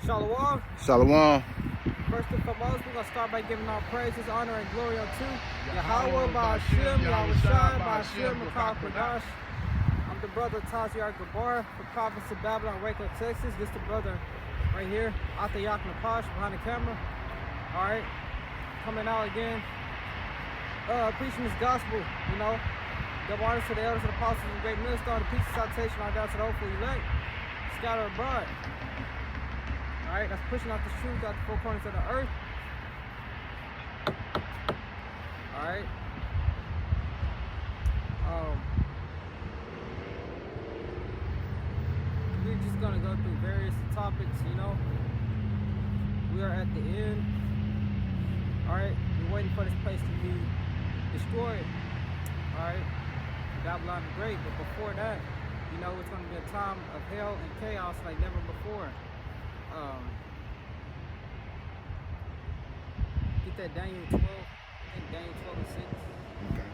Shalom. Shalom. First and foremost, we're going to start by giving all praises, honor, and glory unto Yahweh, Ba'ashem, Yahushai, Ba'ashem, Makah Kodash. I'm the brother Taziar Gabar from ProphetsInBabylon, Waco, Texas. This is the brother right here, Atayak Napash, behind the camera. All right, coming out again, preaching this gospel, you know. Give honor to the elders and apostles and great millstone, the peace and salutation on down to the hopeful elect, scatter abroad. Alright, that's pushing out the truth out the four corners of the earth. Alright. We're just gonna go through various topics, you know. We are at the end. Alright, we're waiting for this place to be destroyed. Alright. Babylon the Great, but before that, you know, it's gonna be a time of hell and chaos like never before. Get that Daniel 12, I think Daniel 12 and 6. Okay.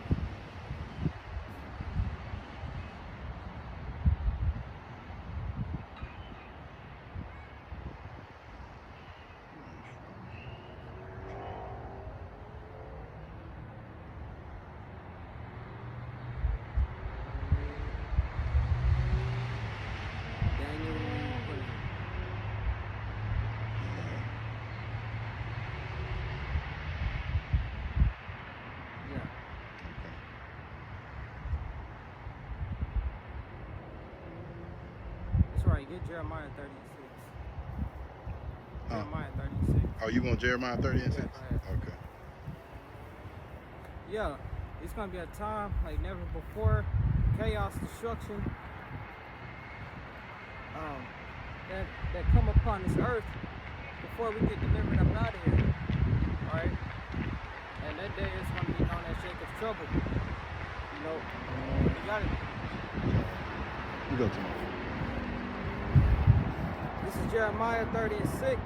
Get Jeremiah 36. Huh? Jeremiah 36. Oh, you want Jeremiah 30 and 6? Yeah, okay. Yeah, it's going to be a time like never before. Chaos, destruction, that come upon this earth before we get delivered up out of here. Alright? And that day is going to be known as Jacob's trouble. You know, you got it. You go to me. This is Jeremiah 30 and 6.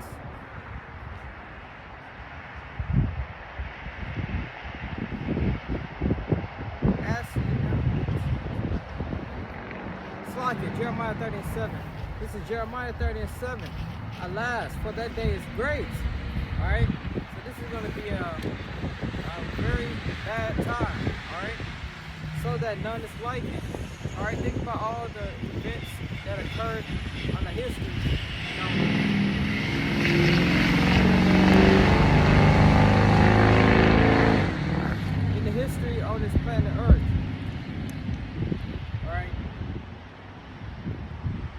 It's like it, Jeremiah 30 and 7. This is Jeremiah 30 and 7. Alas, for that day is great. Alright? So this is going to be a very bad time. Alright? So that none is like it. Alright, think about all the events that occurred on the history. In the history of this planet Earth. Alright.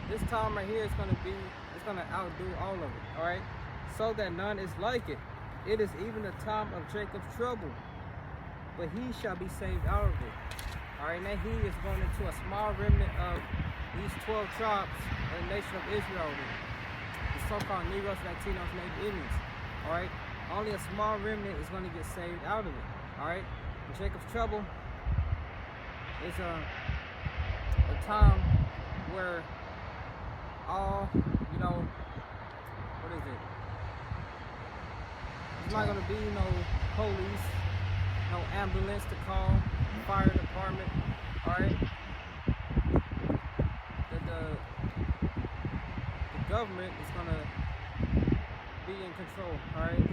This time right here is gonna outdo all of it. Alright. So that none is like it. It is even the time of Jacob's trouble. But he shall be saved out of it. Alright, now he is going into a small remnant of these 12 tribes of the nation of Israel. The so-called Negroes, Latinos, Native Indians. Alright? Only a small remnant is going to get saved out of it. Alright? Jacob's trouble is a time where all, you know, what is it? There's not going to be no police, no ambulance to call, fire department. Alright? The government is going to be in control, alright?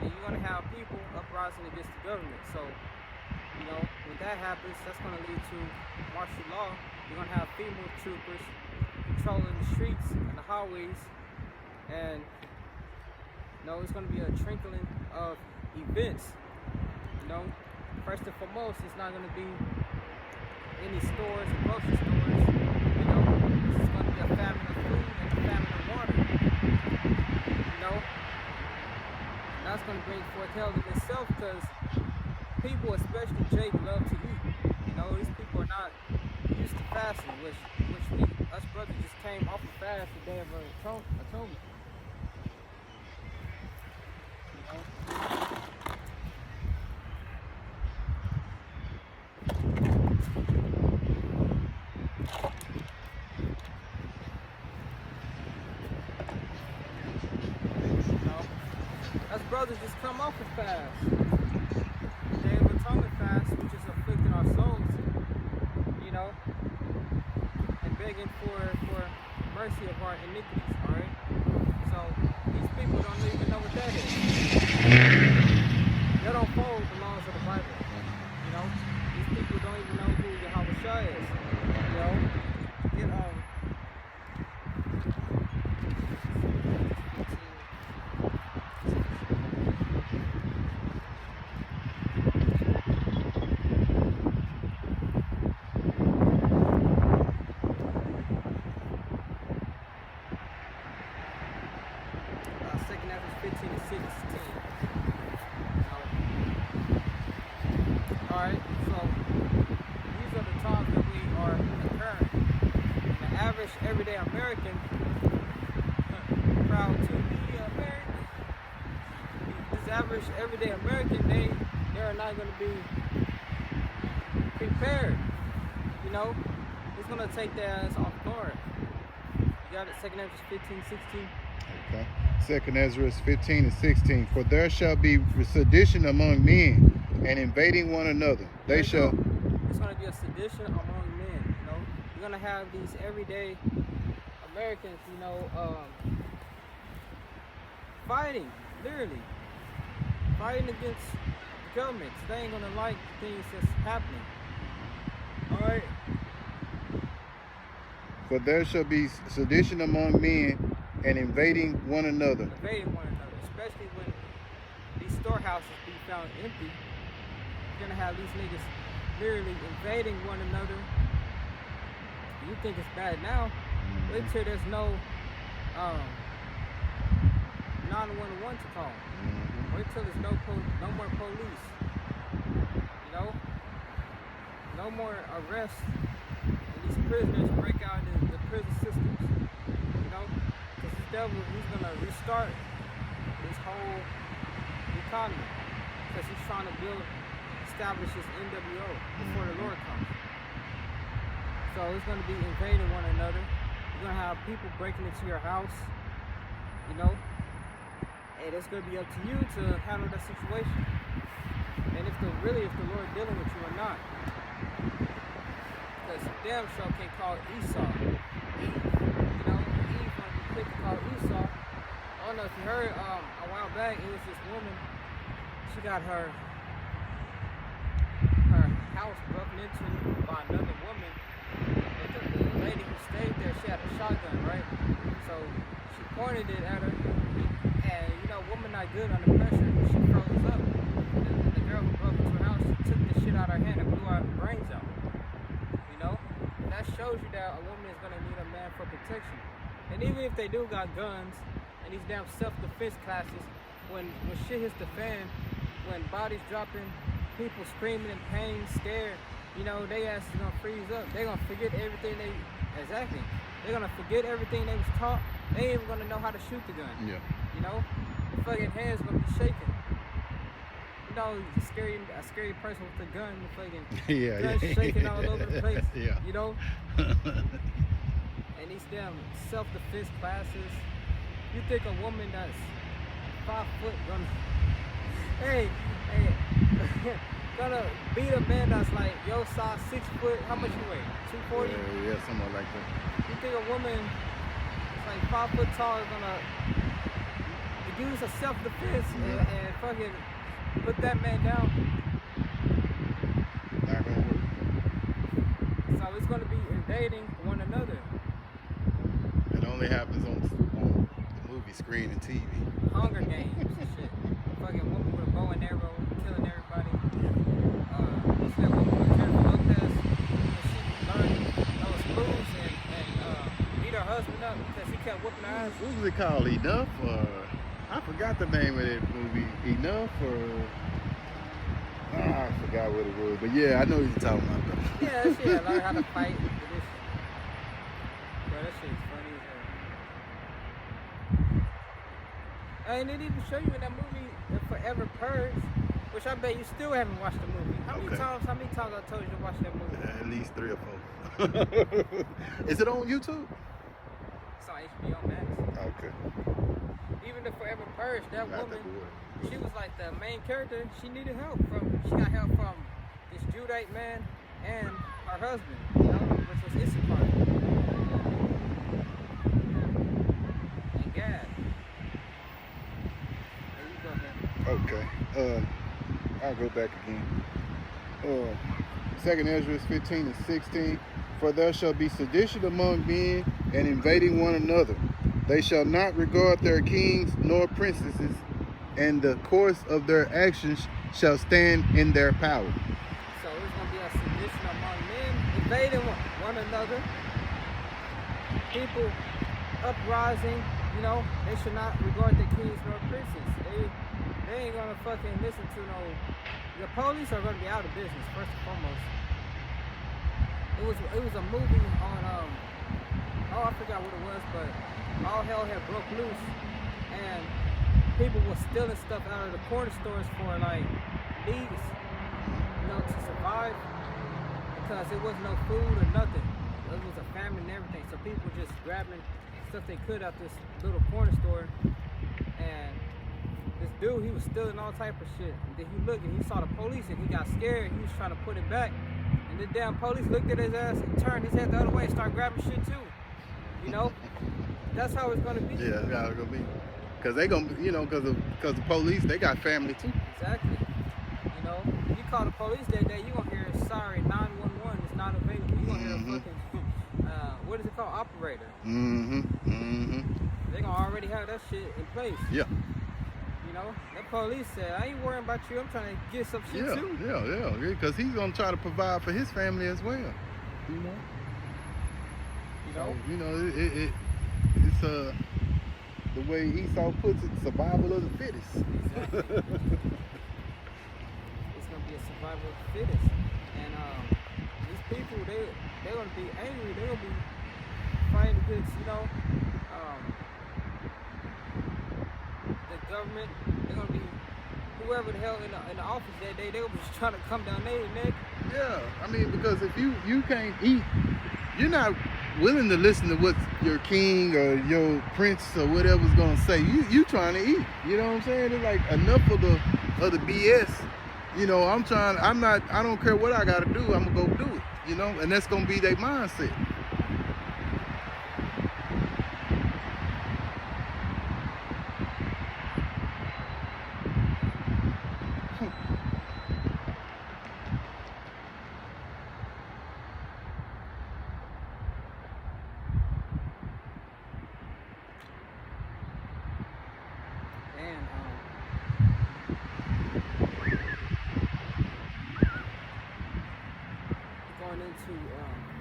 And you're going to have people uprising against the government. So, you know, when that happens, that's going to lead to martial law. You're going to have female troopers controlling the streets and the highways. And, you know, it's going to be a trickling of events. You know, first and foremost, it's not going to be any stores or grocery stores. You know, this is going to be a famine of food and a famine of water. You know, and that's going to bring forth hell in itself because people, especially Jake, love to eat. You know, these people are not used to fasting, which us brothers just came off the fast the day of atonement. You know? Brothers just come off a fast. The Day of Atonement fast, which is afflicting our souls, you know, and begging for mercy of our iniquities, alright? shareheads. They don't follow the laws of the Bible. You know, these people don't even know who Yahweh Shah is. You know, get 15 and 16. Alright, so these are the times that we are occurring. The average everyday American, proud to be American. This average everyday American, they are not going to be prepared. You know, it's going to take their ass off guard. You got it, 2nd Ezra 15, 16. Okay. 2nd Ezra 15 and 16. For there shall be sedition among men, and invading one another. They shall. It's going to be a sedition among men. You know, you're going to have these everyday Americans, you know, fighting, literally fighting against the governments. They ain't going to like things that's happening. All right. For there shall be sedition among men, and invading one another. Invading one another, especially when these storehouses be found empty. You're gonna have these niggas literally invading one another. You think it's bad now? Wait till there's no 911 to call. Wait till there's no more police. You know, no more arrests, and these prisoners break out in the prison systems. You know. This devil, he's gonna restart this whole economy because he's trying to establish his NWO before the Lord comes. So it's gonna be invading one another. You're gonna have people breaking into your house, you know, and it's gonna be up to you to handle that situation. And if the Lord dealing with you or not, because damn sure can't call Esau. Quick to call Esau. I don't know if you heard a while back, it was this woman, she got her house broken into by another woman, but the lady who stayed there, she had a shotgun, right? So she pointed it at her, and you know, woman not good under pressure, she froze up. And the girl who broke into her house, she took the shit out of her hand and blew her brains out. You know? And that shows you that a woman is gonna need a man for protection. And even if they do got guns and these damn self-defense classes, when shit hits the fan, when bodies dropping, people screaming in pain, scared, you know, they ass is gonna freeze up. They're gonna forget everything they're gonna forget everything they was taught. They ain't even gonna know how to shoot the gun. Yeah. You know, the fucking hands gonna be shaking. You know, a scary person with a gun, the fucking gun shaking all over the place. Yeah. You know. And these damn self-defense classes, you think a woman that's 5 foot gonna beat a man that's like your size, 6 foot, how much you weigh? 240? Yeah, something like that. You think a woman that's like 5 foot tall is gonna use a self-defense and fucking put that man down? Not gonna work. So it's gonna be invading one another. It only happens on the movie screen and TV. Hunger Games and shit. Fucking woman with a bow and arrow killing everybody. What's that woman with Jennifer Lopez? She learned those moves and beat her husband up because he kept whooping her ass. What was it called? Enough? Or I forgot the name of that movie. Enough? Or I forgot what it was. But yeah, I know what you're talking about though. Yeah, that shit. Learn how to fight. Bro, that shit is funny as hell. And it even show you in that movie, The Forever Purge, which I bet you still haven't watched the movie. How many times I told you to watch that movie? At least 3 or 4. Is it on YouTube? It's on HBO Max. Okay. Even The Forever Purge, that woman, she was like the main character. She needed help she got help from this Judite man and her husband, you know, which was Issachar. And Gad. Okay. I'll go back again. 2nd Ezra 15 and 16. For there shall be sedition among men and invading one another. They shall not regard their kings nor princesses, and the course of their actions shall stand in their power. So it's going to be a sedition among men, invading one another. People uprising, you know, they should not regard their kings nor princes. They ain't going to fucking listen to no... The police are going to be out of business, first and foremost. It was a movie on, I forgot what it was, but all hell had broke loose, and people were stealing stuff out of the corner stores for like needs, you know, to survive, because there was no food or nothing. It was a famine and everything, so people were just grabbing stuff they could out this little corner store, and this dude, he was stealing all type of shit. And then he looked and he saw the police and he got scared. He was trying to put it back, and the damn police looked at his ass and turned his head the other way and started grabbing shit too. You know, that's how it's gonna be. Yeah, that's how it's gonna be. Cause they gonna, you know, cause the police, they got family too. Exactly. You know, you call the police that day, you gonna hear sorry 911 is not available. You gonna hear a fucking what is it called, operator. They gonna already have that shit in place. Yeah. You know, that police said, I ain't worrying about you. I'm trying to get some shit too. Yeah. Because he's gonna try to provide for his family as well. You know. So, you know, it's the way Esau puts it, survival of the fittest. Exactly. It's gonna be a survival of the fittest, and these people, they're gonna be angry. They're gonna be fighting against, you know, the government. They're gonna be whoever the hell in the office that day. They were just trying to come down their neck. Yeah, I mean, because if you can't eat, you're not willing to listen to what your king or your prince or whatever's gonna say. You trying to eat. You know what I'm saying? It's like enough of the BS. You know, I don't care what I gotta do, I'm gonna go do it. You know, and that's gonna be their mindset.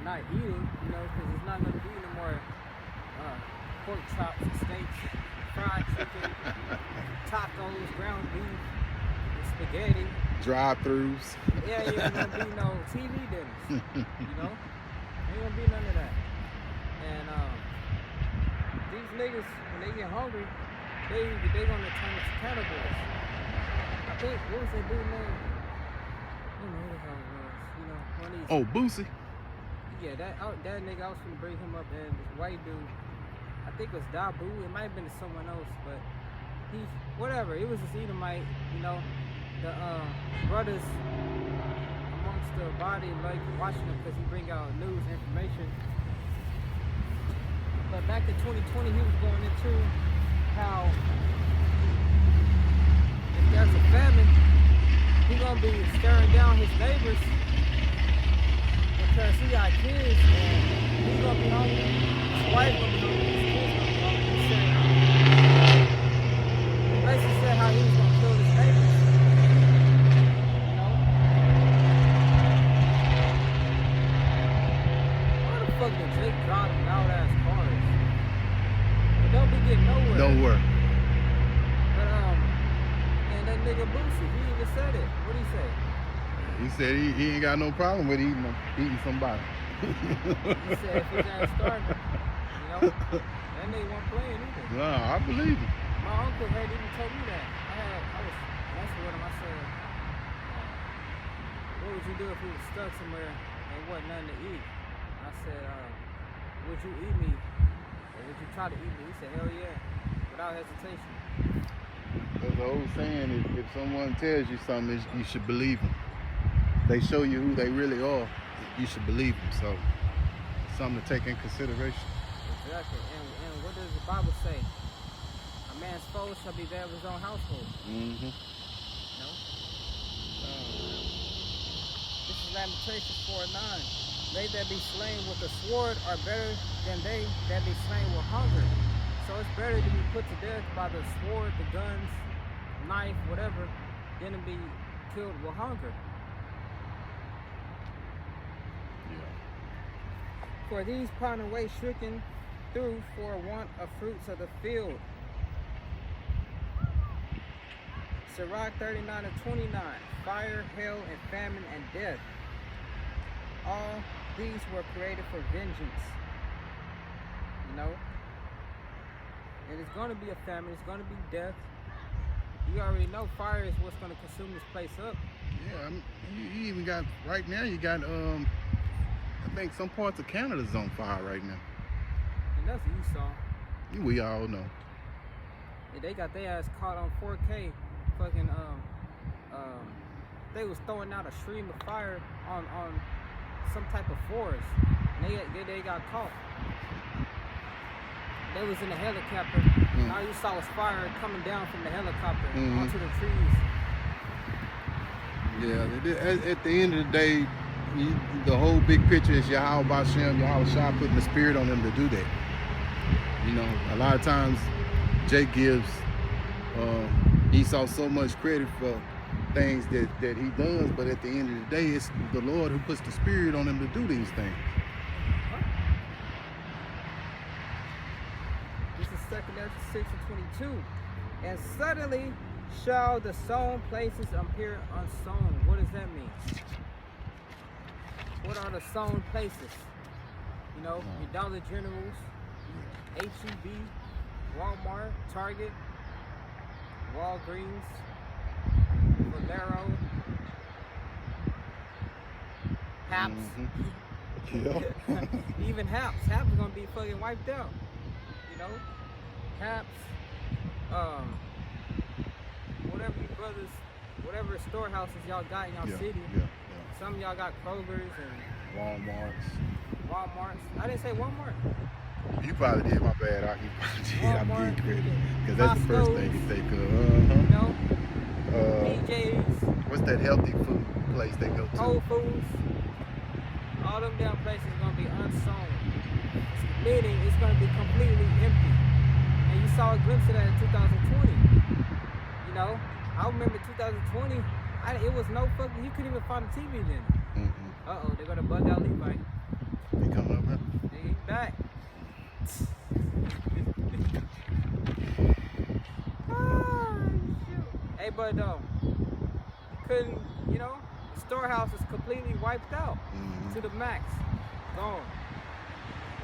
Not eating, you know, because it's not going to be no more pork chops and steaks, fried chicken, tacos, ground beef, spaghetti. Drive-throughs. Yeah, ain't going to be no TV dinners, you know? Ain't going to be none of that. And these niggas, when they get hungry, they going to turn into cannibals. I think, what was that dude name? I don't know who the hell it was. You know, one of these. Oh, Boosie. Yeah, that nigga, I was gonna bring him up, and this white dude, I think it was Dabu, it might have been someone else, but whatever, it was this Edomite, you know, the brothers amongst the body like watching him because he bring out news information. But back in 2020, he was going into how if there's a famine, he's gonna be staring down his neighbors because he got kids and he's gonna be hungry. His wife gonna be hungry. His kids gonna be hungry. He basically said how he was gonna kill his neighbors. You know? Why the fuck did Jake drive them loud ass cars? But they'll be getting nowhere. Nowhere. But and that nigga Boosie, he even said it. What did he say? He said he ain't got no problem with eating somebody. He said if his ass starving, you know, that nigga wasn't playing either. Nah, I believe him. My uncle had even told me that. I was messing with him. I said, what would you do if you was stuck somewhere and wasn't nothing to eat? I said, would you eat me? Or would you try to eat me? He said, hell yeah, without hesitation. There's an old saying, if someone tells you something, you should believe them. They show you who they really are, you should believe them. So, something to take in consideration. Exactly. And what does the Bible say? A man's foe shall be that of his own household. Mm-hmm. know. This is Lamentations 4:9. They that be slain with the sword are better than they that be slain with hunger. So it's better to be put to death by the sword, the guns, knife, whatever, than to be killed with hunger. For these pine away stricken through for want of fruits of the field. Sirach 39:29. Fire, hail, and famine, and death. All these were created for vengeance. You know? And it's going to be a famine. It's going to be death. You already know fire is what's going to consume this place up. Yeah, you even got, right now you got, I think some parts of Canada's on fire right now. And that's Esau. We all know. Yeah, they got their ass caught on 4K. Fucking, they was throwing out a stream of fire on some type of forest. And they got caught. They was in a helicopter. And all you saw was fire coming down from the helicopter onto the trees. Yeah, at the end of the day, the whole big picture is Yahweh Bashem, Yahweh Shah putting the spirit on them to do that. You know, a lot of times Jake gives Esau so much credit for things that he does, but at the end of the day, it's the Lord who puts the spirit on him to do these things. This is 2nd Ezra 6:22. And suddenly shall the sown places appear unsown. What does that mean? What are the sown places? You know, your Dollar Generals, H-E-B, Walmart, Target, Walgreens, Valero, Haps. Yeah. Even Haps. Haps is gonna be fucking wiped out. You know? Haps, whatever you brothers, whatever storehouses y'all got in y'all city. Some of y'all got Kroger's and Walmarts. I didn't say Walmart. You probably did, my bad. I'm getting credit. Because that's the first thing you think of. You know? PJ's. What's that healthy food place they go to? Whole Foods. All them damn places are going to be unsown. Meaning it's going to be completely empty. And you saw a glimpse of that in 2020. You know? I remember 2020, it was no fucking, you couldn't even find a TV then. Uh-oh, they're going to bug out Levi. They coming up here? They back. Hey, but couldn't, you know, the storehouse is completely wiped out to the max, gone.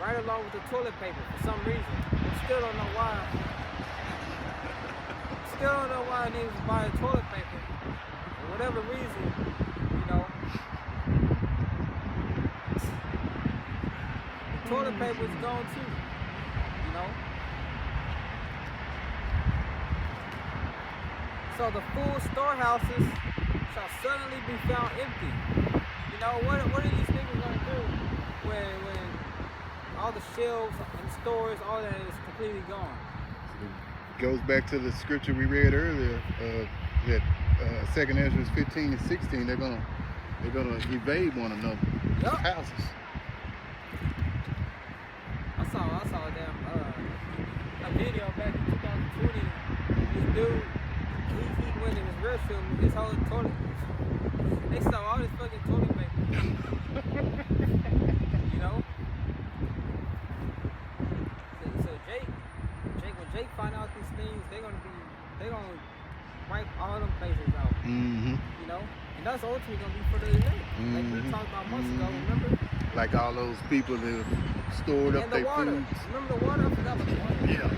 Right along with the toilet paper for some reason. I still don't know why. Still don't know why niggas was buying toilet paper. For whatever reason, you know. The toilet paper is gone too. You know? So the full storehouses shall suddenly be found empty. You know, what are these niggas gonna do when all the shelves and stores, all that is completely gone? It goes back to the scripture we read earlier, that 2nd Ezra 15 and 16, they're gonna evade one another. Yep. Houses. I saw a video back in 2020. This dude, he went in his restroom, his whole toilet. They saw all this fucking toilet paper. You know? So when Jake find out these things, they're gonna wipe all them places out. You know? And that's ultimately gonna be for the elect. Like we talked about months ago, remember? Like all those people that stored up their food. Remember the water? I forgot about the water. Yeah.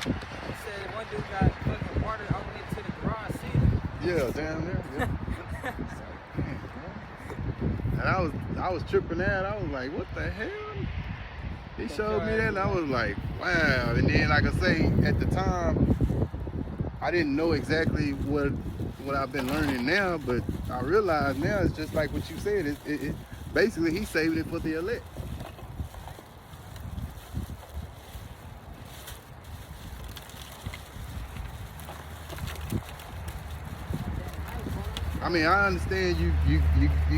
He said one dude got fucking water all the way to the garage seat. Yeah, down there. Yeah. And I was tripping out. I was like, what the hell? He showed me that and I was like, wow. And then like I say, at the time, I didn't know exactly what I've been learning now, but I realize now it's just like what you said. It basically he saved it for the elect. I mean, I understand you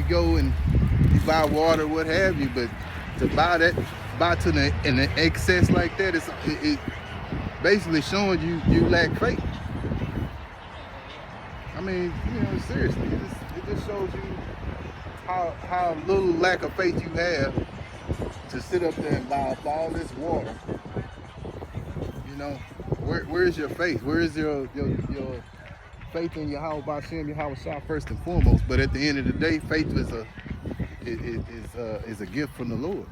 go and you buy water, what have you, but to buy to an excess like that, it basically showing you lack faith. I mean, seriously, it just shows you how little lack of faith you have to sit up there and buy up all this water. Where's your faith? Where is your faith in Yahweh B'Shem, Yahweh Shah first and foremost? But at the end of the day, faith is a gift from the Lord.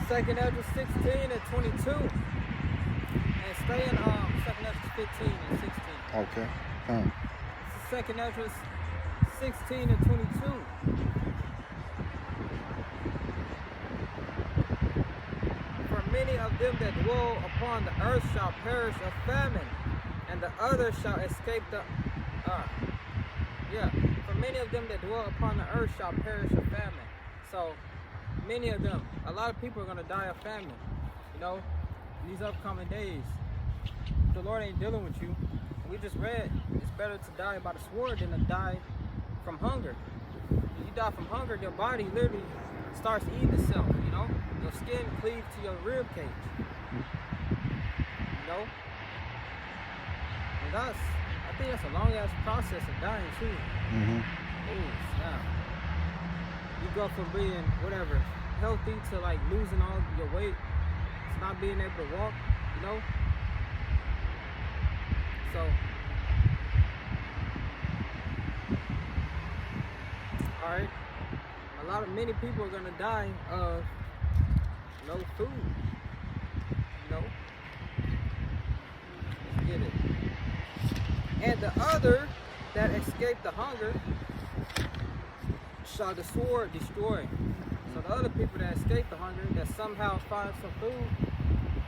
Second Ezra 16 and 22. And stay in Second Ezra 15 and 16. Okay. This is Second Ezra 16 and 22. For many of them that dwell upon the earth shall perish of famine, and the others shall escape the For many of them that dwell upon the earth shall perish of famine. So many of them, a lot of people are going to die of famine, in these upcoming days. The Lord ain't dealing with you. We just read, it's better to die by the sword than to die from hunger. If you die from hunger, your body literally starts eating itself, Your skin cleaves to your rib cage, And I think that's a long-ass process of dying, too. Mm-hmm. Ooh, snap. You go from being whatever healthy to like losing all your weight, to not being able to walk, So alright. Many people are gonna die of no food. Let's get it. And the other that escaped the hunger shall the sword destroy. So the other people that escape the hunger, that somehow find some food,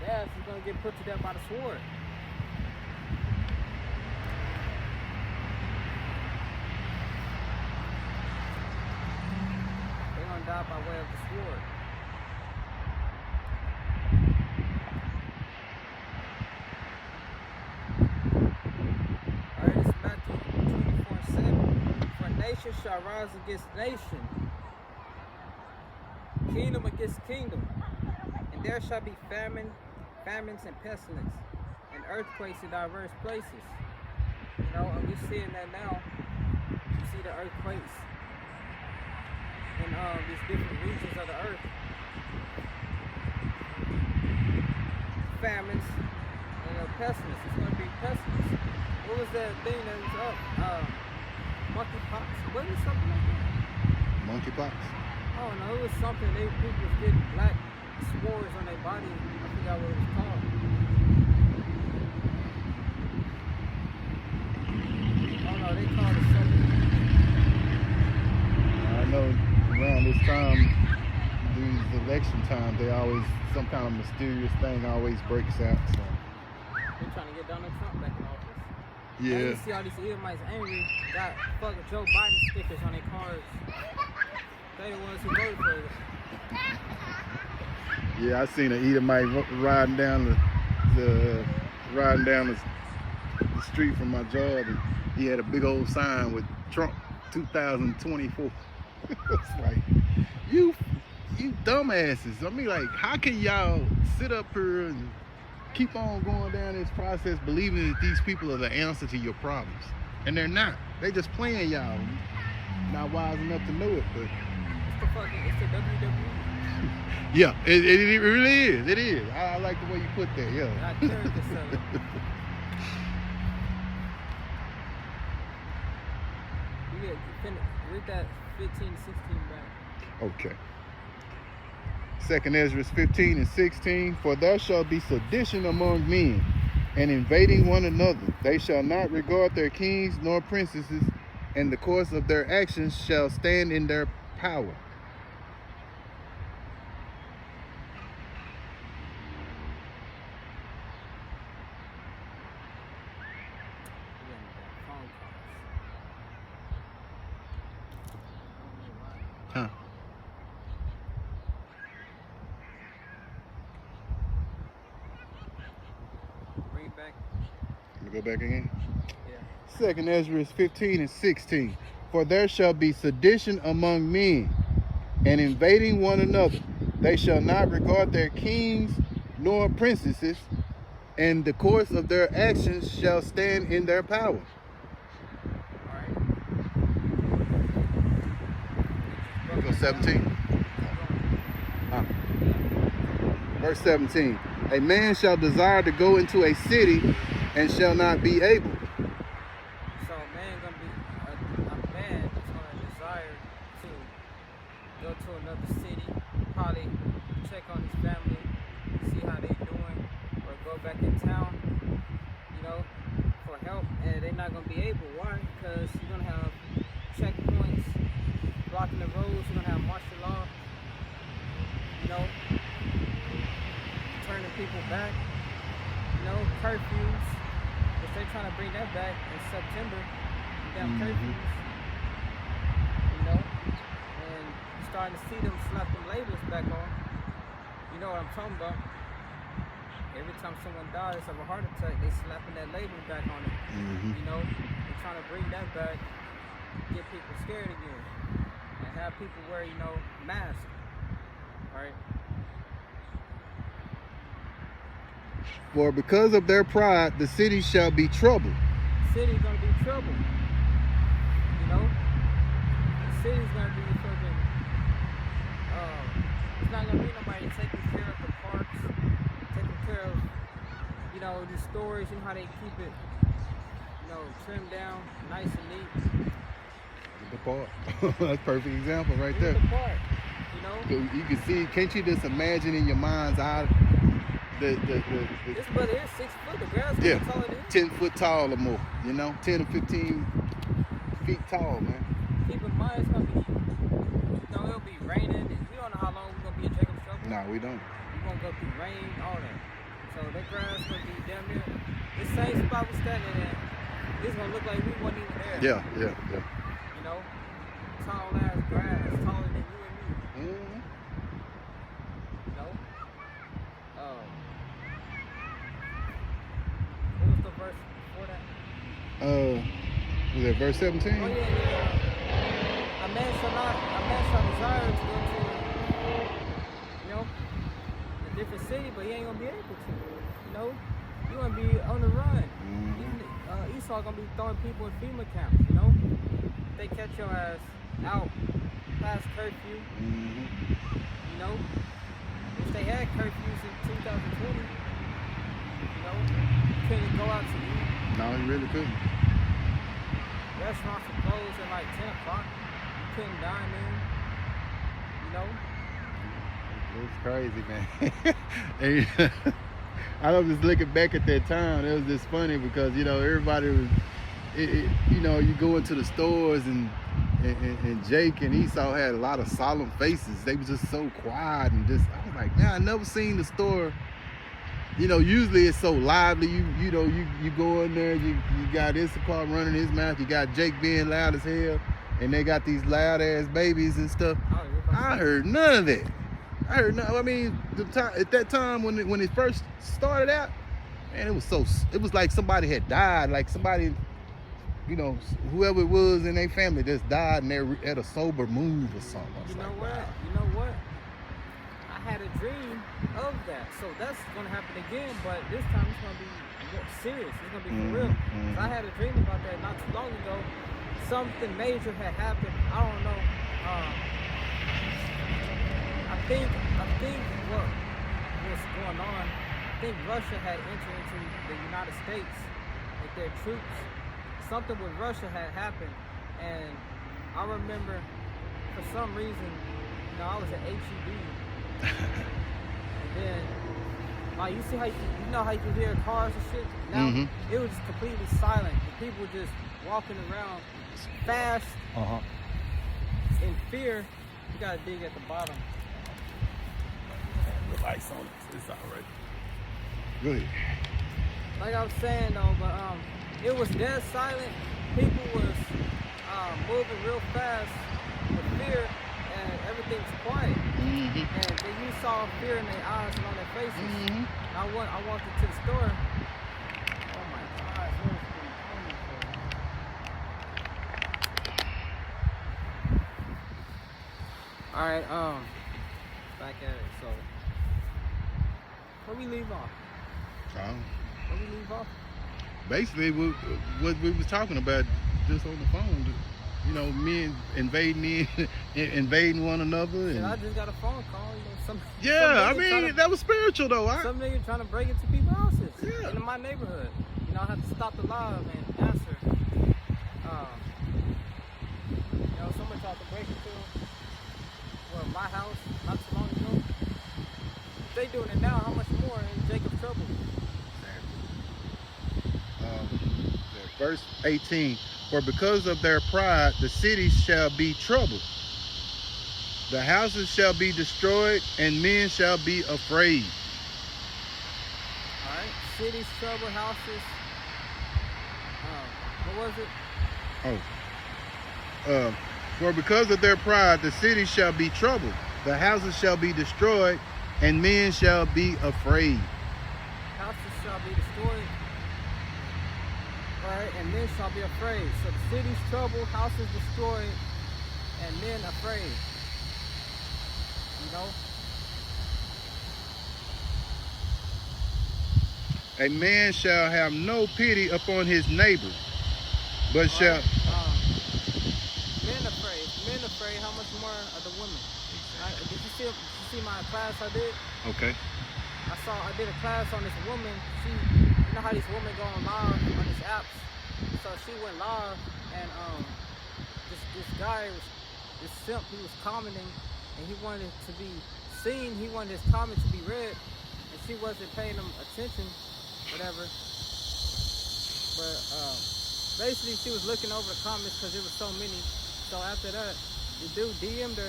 their ass is going to get put to death by the sword. They're going to die by way of the sword. Alright, it's Matthew 24:7. For nation shall rise against nation, kingdom against kingdom, and there shall be famines and pestilence, and earthquakes in diverse places. And we're seeing that now. You see the earthquakes in these different regions of the earth. Famines and pestilence. It's going to be pestilence. What was that thing that was up? Monkeypox. Wasn't it something like that? Monkeypox? Oh no, it was something people was getting black spores on their body. I forgot what it was called. Oh no, they called it something. I know around this time, these election times, they always, some kind of mysterious thing always breaks out. So They're trying to get Donald Trump back in office. yeah. And you see all these Edomites angry, got fucking Joe Biden stickers on their cars. They the ones who voted for it. Yeah, I seen an Edomite riding down the street from my job, and he had a big old sign with Trump 2024. It's like, you dumbasses. I mean, like, how can y'all sit up here and keep on going down this process believing that these people are the answer to your problems? And they're not. They just playing y'all. Not wise enough to know it, but It's the WWE. yeah, it really is. It is. I like the way you put that. Yeah. I carried this Read that 15 to 16 back. Okay. 2nd Ezra 15 and 16. For there shall be sedition among men, and invading one another. They shall not regard their kings nor princesses, and the course of their actions shall stand in their power. Huh. Bring it back. Let me go back again. Yeah. 2nd Ezra 15 and 16. For there shall be sedition among men, and invading one another. They shall not regard their kings nor princesses, and the course of their actions shall stand in their power. Go 17. Verse 17. A man shall desire to go into a city and shall not be able. So a man is gonna desire to go to another city, probably check on his family, see how they doing, or go back in town, for help, and they're not gonna be able. Why? Because you're gonna have checkpoints blocking the roads. You're gonna have martial law. Turning people back. Curfews. If they're trying to bring that back in September, damn curfews. And you're starting to see them slap them labels back on. You know what I'm talking about? Every time someone dies of a heart attack, they slapping that label back on it. They're trying to bring that back, get people scared again, and have people wear, masks. All right. For because of their pride, the city shall be troubled. The city's gonna be troubled. The city's gonna be fucking. It's not gonna be nobody taking care of the parks, taking care of, these stores. You know how they keep it, trimmed down, nice and neat. The park. That's a perfect example right there. The park. You can see. Can't you just imagine in your mind's eye? This brother is 6 foot. The grass is taller than him. 10 foot tall or more. 10 or 15 feet tall, man. Keep in mind, it's gonna be, it'll be raining. And we don't know how long we're gonna be in Jacob's Trouble. No, we don't. We're gonna go through rain, all that. So that grass gonna be damn near the same spot we're standing at. It's gonna look like we wasn't even there. Yeah. Tall ass grass, taller than you and me. What was the verse before that? Was that verse 17? Oh yeah. A man shall desire to go to, a different city, but he ain't gonna be able to. You gonna be on the run. Esau gonna be throwing people in FEMA camps. They catch your ass out past curfew. If they had curfews in 2020, you couldn't go out to eat. No, you really couldn't. Restaurants were closed at like 10 o'clock. You couldn't dine in. It's crazy, man. I was just looking back at that time. It was just funny because everybody was, you go into the stores and Jake and Esau had a lot of solemn faces. They were just so quiet and just. I was like, man, I never seen the store. Usually it's so lively. You go in there. You got Issachar running his mouth. You got Jake being loud as hell, and they got these loud ass babies and stuff. I heard none of that. I mean, at that time when it first started out, man, it was like somebody had died, like somebody, whoever it was in their family just died and they're at a sober move or something. You know what? I had a dream of that, so that's gonna happen again, but this time it's gonna be more serious. It's gonna be for real. So I had a dream about that not too long ago. Something major had happened. I don't know. I think what's going on, I think Russia had entered into the United States with their troops. Something with Russia had happened, And I remember, for some reason, you know, I was at HEB, and then, like, you see how you know how you can hear cars and shit? Now, it was just completely silent. And people were just walking around fast, in fear. You gotta dig at the bottom. The lights on it. It's all right. Go ahead. Like I was saying though, but it was dead silent. People was moving real fast with fear, and everything was quiet. And then you saw fear in their eyes and on their faces. I walked into the store. Oh my gosh, what is going on for? All right, back at it. So, where we leave off? Where we leave off? Basically, what we was talking about just on the phone. You know, men invading one another. And I just got a phone call. You know, some I mean, that was spiritual though. Some nigga trying to break into people's houses in my neighborhood. You know, I have to stop the live and answer. You know, someone tried to break into my house not too long ago. If they doing it now, how much more in Jacob's trouble? Verse 18. For because of their pride, the cities shall be troubled. The houses shall be destroyed, and men shall be afraid. All right, cities, trouble, houses. What was it? For because of their pride, the cities shall be troubled. The houses shall be destroyed, and men shall be afraid. Houses shall be destroyed. Right, and men shall be afraid. So the city's troubled, houses destroyed, and men afraid. You know? A man shall have no pity upon his neighbor, but shall... Men afraid, how much more are the women? Right? Did you see my class I did? Okay. I did a class on this woman. You know how these women go on live on these apps? So she went live, and this guy, this simp, he was commenting, and he wanted to be seen. He wanted his comment to be read, and she wasn't paying him attention, whatever. But basically, she was looking over the comments because there was so many. So after that, the dude DM'd her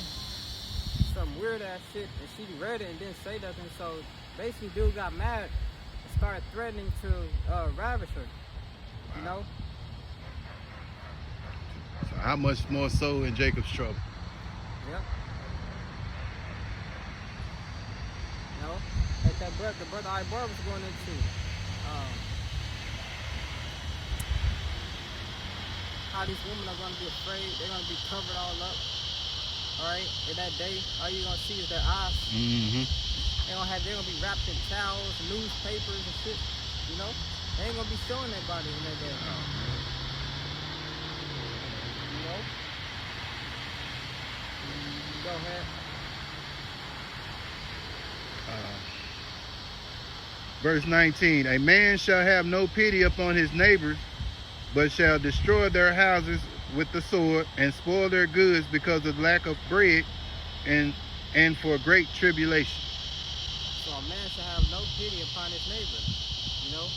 some weird ass shit, and she read it and didn't say nothing. So basically, dude got mad and started threatening to ravish her. You know? So how much more so in Jacob's trouble? Yep. You know? Like the brother Ibar was going into. How these women are going to be afraid. They're going to be covered all up. Alright? In that day, all you're going to see is their eyes. They're going to be wrapped in towels, newspapers and shit. You know? They ain't going to be showing their body in that day. You know? Go ahead. Verse 19. A man shall have no pity upon his neighbors, but shall destroy their houses with the sword, and spoil their goods because of lack of bread, and for great tribulation. So a man shall have no pity upon his neighbor. You know?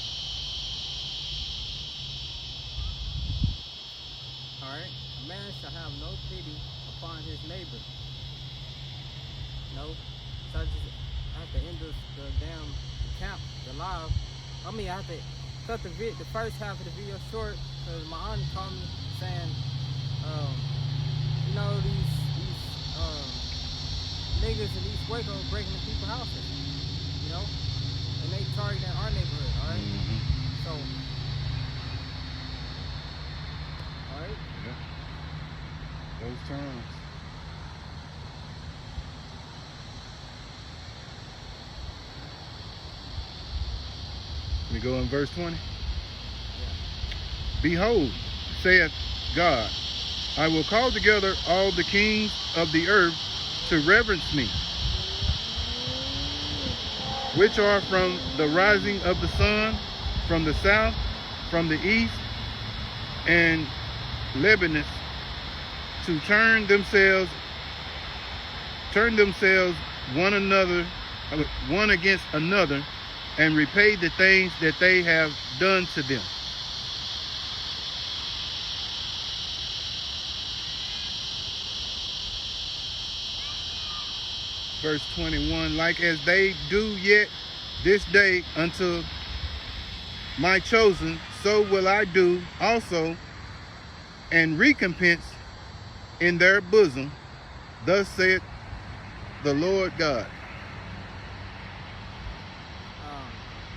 Alright? A man shall have no pity upon his neighbor. No? So I have to end the damn camp, the live. I have to cut the first half of the video short, because my aunt called me saying, you know, these niggas in East Waco breaking into people's houses, you know, and they targeting our neighborhood, all right? So, all right? Yeah. Those terms. We go in verse 20. Behold, saith God, I will call together all the kings of the earth to reverence me, which are from the rising of the sun, from the south, from the east, and Lebanus to turn themselves one against another, and repay the things that they have done to them. Verse 21, like as they do yet this day unto my chosen, so will I do also, and recompense in their bosom. Thus saith the Lord God.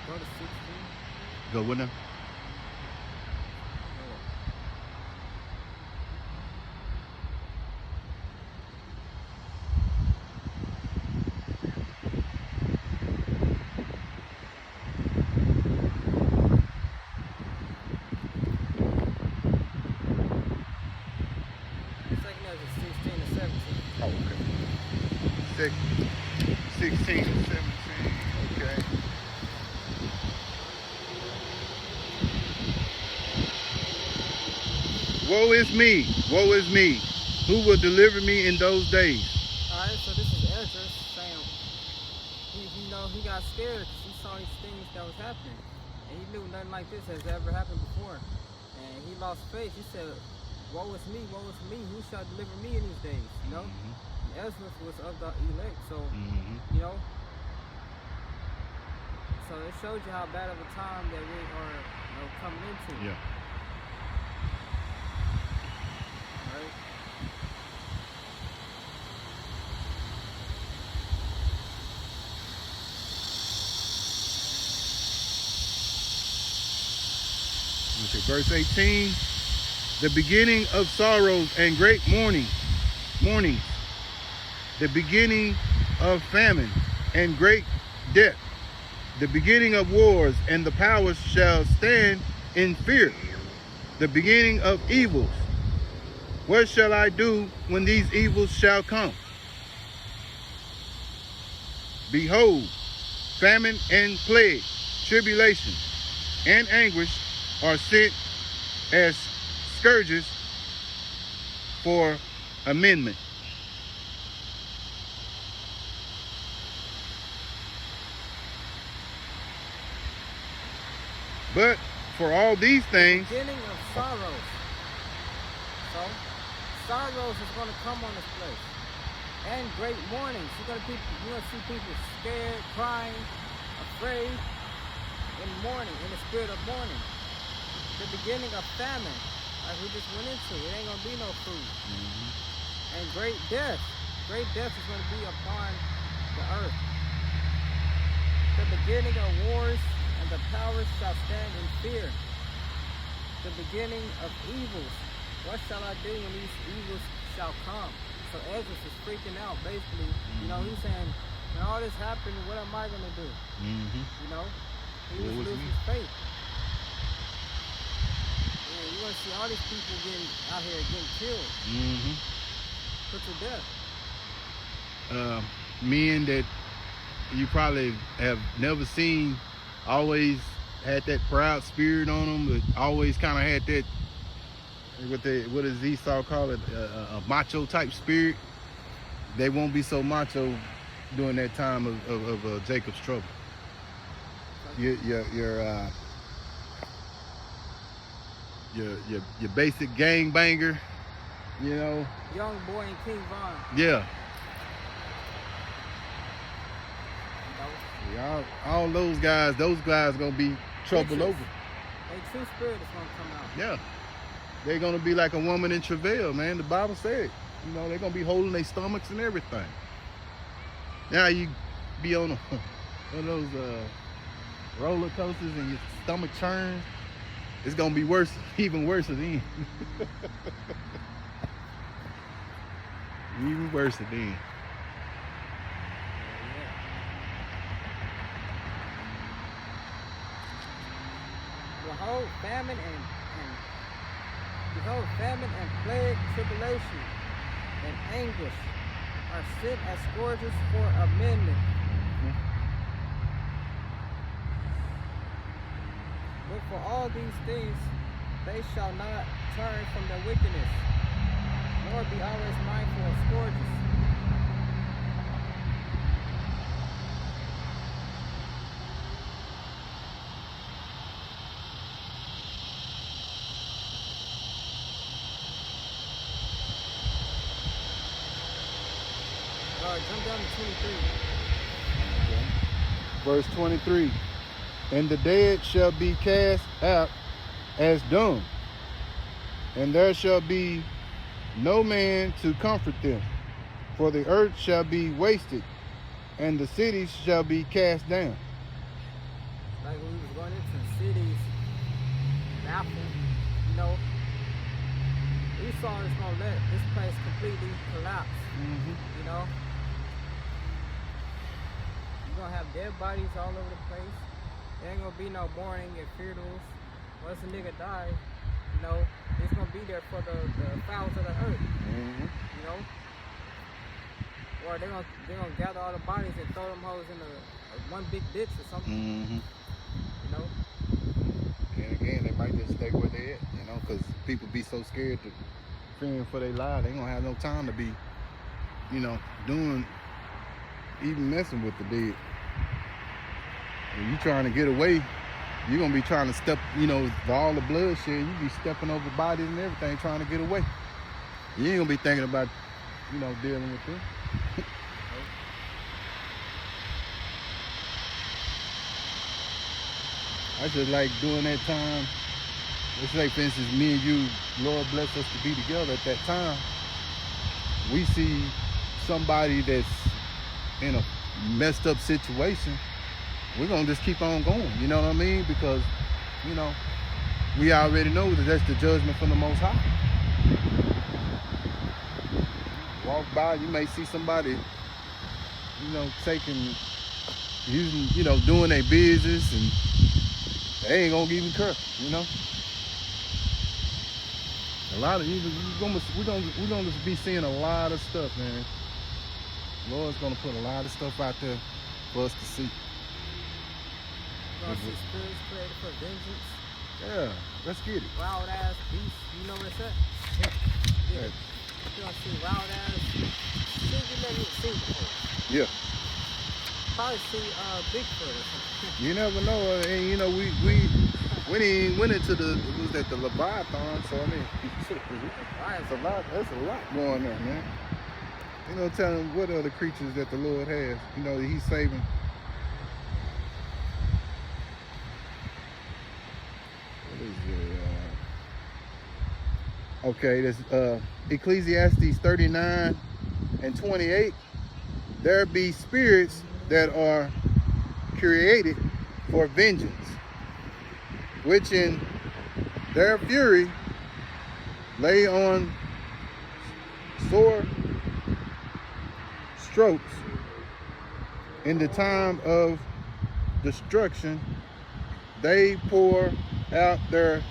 Go to 16. Go with them. Second Ezra 16 and 17. Oh, okay. 16 and 17. Okay. Woe is me, woe is me. Who will deliver me in those days? Alright, so this is Ezra saying, he got scared because he saw these things that was happening. And he knew nothing like this has ever happened before. And he lost faith. He said, woe is me, who shall deliver me in these days? You know? And Ezra was of the elect, so, you know. So it shows you how bad of a time that we are, coming into. Yeah. Right? Okay, verse 18. The beginning of sorrows and great mournings. The beginning of famine and great death. The beginning of wars, and the powers shall stand in fear. The beginning of evils. What shall I do when these evils shall come? Behold, famine and plague, tribulation and anguish are sent as scourges for amendment. But for all these things, Beginning of sorrows. So, sorrows is going to come on this place. And great mournings. You're going to see people scared, crying, afraid, in mourning, in the spirit of mourning. The beginning of famine, like we just went into. It ain't going to be no food. And great death. Great death is going to be upon the earth. The beginning of wars, and the powers shall stand in fear. The beginning of evils. What shall I do when these evils shall come? So Ezra is freaking out, basically. You know, he's saying, when all this happened, what am I going to do? You know? He was losing faith. Yeah, you're going to see all these people out here getting killed. Put to death. Men that you probably have never seen, always had that proud spirit on them, but always kind of had that, what does Esau call it, a macho type spirit. They won't be so macho during that time of Jacob's trouble. Your basic gangbanger, you know. Young boy and King Von. Yeah. All those guys gonna be trouble over. A true spirit is gonna come out. Yeah. They're gonna be like a woman in travail, man. The Bible said, you know, they're gonna be holding their stomachs and everything. Now you be on one of those roller coasters and your stomach churns. It's gonna be worse, even worse then. Even worse then. Behold, famine and plague, tribulation and anguish are sent as scourges for amendment. But for all these things, they shall not turn from their wickedness, Lord, be always mindful of scourges. Jump down to 23. Okay. Verse 23. And the dead shall be cast out as dung, and there shall be no man to comfort them. For the earth shall be wasted, and the cities shall be cast down. Like when we was going into the cities, baffled, you know, Esau is going to let this place completely collapse, you know. You're going to have dead bodies all over the place. There ain't going to be no mourning and funerals. Once a nigga die, you know, it's going to be there for the fowls of the earth, you know. Or they're gonna gather all the bodies and throw them hoes in one big ditch or something, you know. And again, they might just stay where they at, you know, because people be so scared to fearing for their lives. They ain't gonna have no time to be, you know, even messing with the dead. When you trying to get away, you're gonna be trying to step, you know, with all the bloodshed, you be stepping over bodies and everything trying to get away. You ain't gonna be thinking about, you know, dealing with them. I just like during that time, let's say for instance, me and you, Lord bless us to be together at that time, we see somebody that's in a messed up situation, we're gonna just keep on going, you know what I mean? Because, you know, we already know that that's the judgment from the Most High. Walk by, you may see somebody, you know, using, you know, doing their business, and they ain't gonna even care, you know. A lot of we're gonna just be seeing a lot of stuff, man. Lord's gonna put a lot of stuff out there for us to see. We're gonna see spirits created for vengeance. Yeah, let's get it. Wild ass beasts, you know what it's at? Yeah. You're gonna see wild ass things you never even seen before. Yeah. Probably see Bigfoot or something. You never know, and you know we went into the Leviathan, so I mean that's a lot going on, man. You know, tell them what other creatures that the Lord has, you know, that He's saving. What is it? Okay, there's Ecclesiastes 39 and 28. There be spirits that are created for vengeance, which in their fury lay on sore strokes. In the time of destruction, they pour out their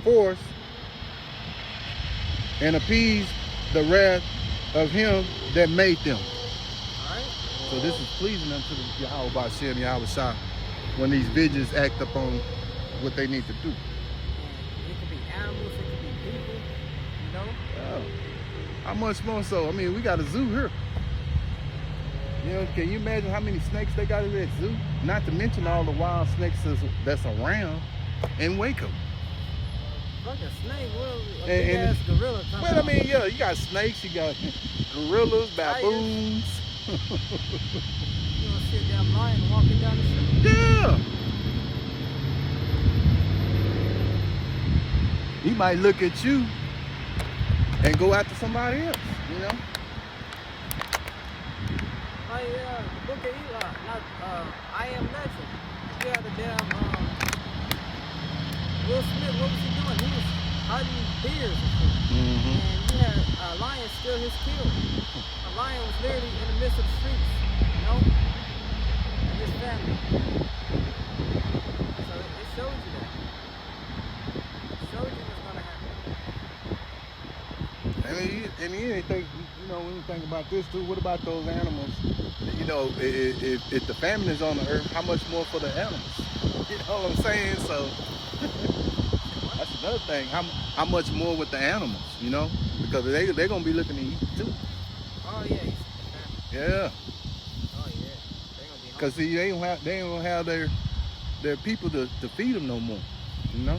force and appease the wrath of Him that made them. So this is pleasing unto the Yahweh Ba'ashem, Yahweh Shah, when these visions act upon what they need to do. It could be animals, it could be people, you know? Yeah. How much more so? I mean, we got a zoo here. You know, can you imagine how many snakes they got in that zoo? Not to mention all the wild snakes that's around in Waco. Fuck a snake, a big ass gorilla. Well, I mean, yeah, you got snakes, you got gorillas, baboons. You gonna see a damn lion walking down the street? Yeah. He might look at you and go after somebody else, you know? Like, the book of Eli, not, I Am Legend. Yeah, the damn, Will Smith, what was he doing? He was hiding beers and shit. And you had a lion steal his kill. A lion was literally in the midst of the streets, you know? And his family. So it shows you that. It shows you what's gonna happen. And you ain't think, you know, when you think about this too, what about those animals? You know, if the famine is on the earth, how much more for the animals? You know what I'm saying? So that's another thing. How much more with the animals, you know? Because they're gonna be looking to eat too. Oh yeah, Yeah. oh yeah, they gonna be Cause hungry. see, they ain't gonna have their people to feed them no more, you know?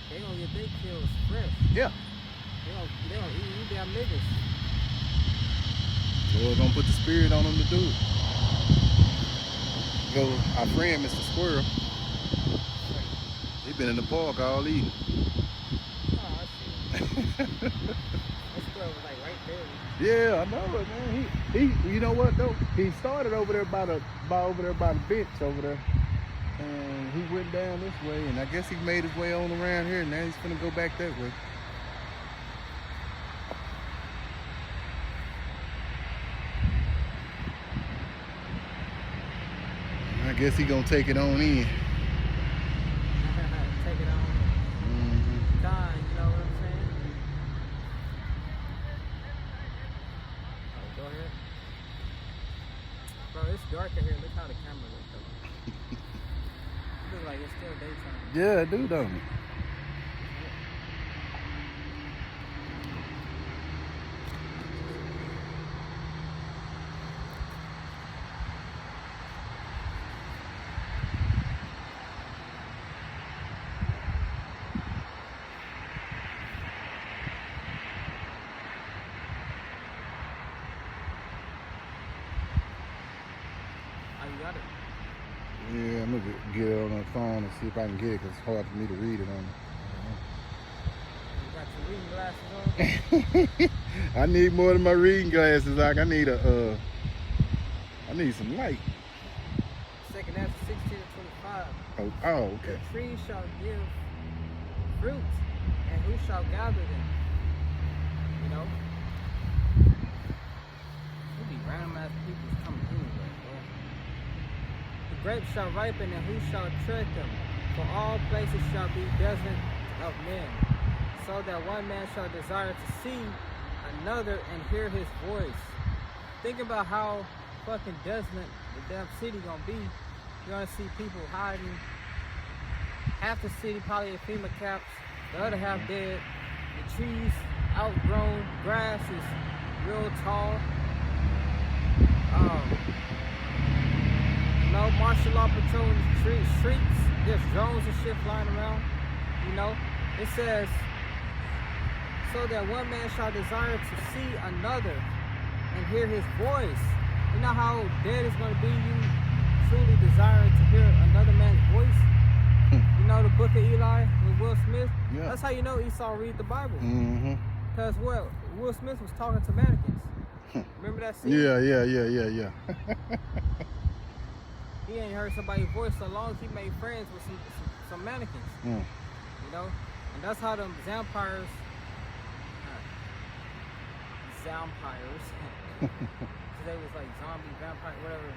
They gonna get their kills fresh. Yeah. They gonna eat you damn niggas. Lord gonna put the spirit on them to do it. Go, our friend Mr. Squirrel. He been in the park all evening. Oh, I see. That squirrel was like right there. Yeah, I know it, man. He you know what though? He started over there by the bench over there, and he went down this way, and I guess he made his way on around here, and now he's gonna go back that way. I guess he gonna take it on in. Take it on. Mm-hmm. God, you know what I'm saying? Oh, go ahead. Bro, it's dark in here. Look how the camera looks up. It looks like it's still daytime. Yeah, I do, don't it? Oh, you got it? Yeah, I'm gonna get it on the phone and see if I can get it, because it's hard for me to read it on. You got your reading glasses on? I need more than my reading glasses. Like I need some light. Second Ezra 16 to 25. Oh, okay. The tree shall give fruit, and who shall gather them? You know? There be random ass people coming anyway, bro. The grapes shall ripen, and who shall tread them? For all places shall be desert of men, so that one man shall desire to see another and hear his voice. Think about how fucking desolate the damn city gonna be. You're gonna see people hiding. Half the city probably in FEMA camps, the other half dead. The trees outgrown, grass is real tall. No martial law patrolling the streets. There's drones and shit flying around. You know, it says, so that one man shall desire to see another and hear his voice. You know how dead it's going to be you truly desiring to hear another man's voice? You know the book of Eli with Will Smith? Yeah. That's how you know Esau read the Bible. Mm-hmm. Because Will Smith was talking to mannequins. Remember that scene? Yeah. He ain't heard somebody's voice so long he made friends with some mannequins. Mm. You know? And that's how them vampires so they was like zombie, vampire, whatever.